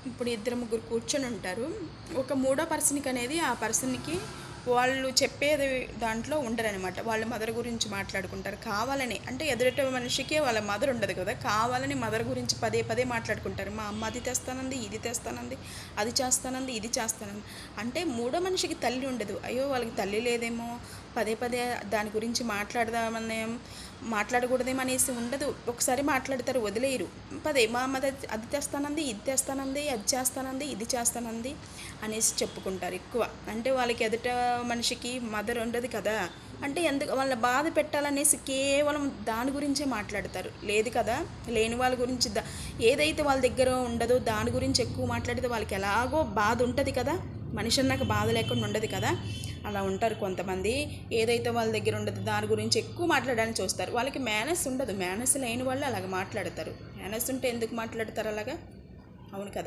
ఇప్పుడు ఇద్దరు ముగ్గురు కూర్చొని ఉంటారు. ఒక మూడో పర్సన్కి అనేది ఆ పర్సన్కి వాళ్ళు చెప్పేది దాంట్లో ఉండరనమాట. వాళ్ళ మదర్ గురించి మాట్లాడుకుంటారు కావాలని. అంటే ఎదుట మనిషికి వాళ్ళ మదర్ ఉండదు కదా, కావాలని మదర్ గురించి పదే పదే మాట్లాడుకుంటారు. మా అమ్మ అది తెస్తానంది, ఇది తెస్తానంది, అది చేస్తానంది, ఇది చేస్తానంది. అంటే మూడో మనిషికి తల్లి ఉండదు. అయ్యో వాళ్ళకి తల్లి లేదేమో, పదే పదే దాని గురించి మాట్లాడకూడదేమో అనేసి ఉండదు. ఒకసారి మాట్లాడతారు, వదిలేయరు. పదే మా అమ్మ అది తెస్తానంది, ఇది తెస్తానంది, అది చేస్తానంది, ఇది చేస్తానంది అనేసి చెప్పుకుంటారు ఎక్కువ. అంటే వాళ్ళకి ఎదుట మనిషికి మదర్ ఉండదు కదా, అంటే ఎందుకు వాళ్ళ బాధ పెట్టాలనేసి కేవలం దాని గురించే మాట్లాడతారు. లేదు కదా, లేని వాళ్ళ గురించి ఏదైతే వాళ్ళ దగ్గర ఉండదో దాని గురించి ఎక్కువ మాట్లాడితే వాళ్ళకి ఎలాగో బాధ ఉంటుంది కదా, మనిషి అన్నాక బాధ లేకుండా ఉండదు కదా. అలా ఉంటారు కొంతమంది. ఏదైతే వాళ్ళ దగ్గర ఉండదు దాని గురించి ఎక్కువ మాట్లాడడానికి చూస్తారు. వాళ్ళకి మేనస్ ఉండదు. మేనస్ లేని వాళ్ళు అలాగ మాట్లాడతారు. మేనస్ ఉంటే ఎందుకు మాట్లాడతారు అలాగా? అవును కదా.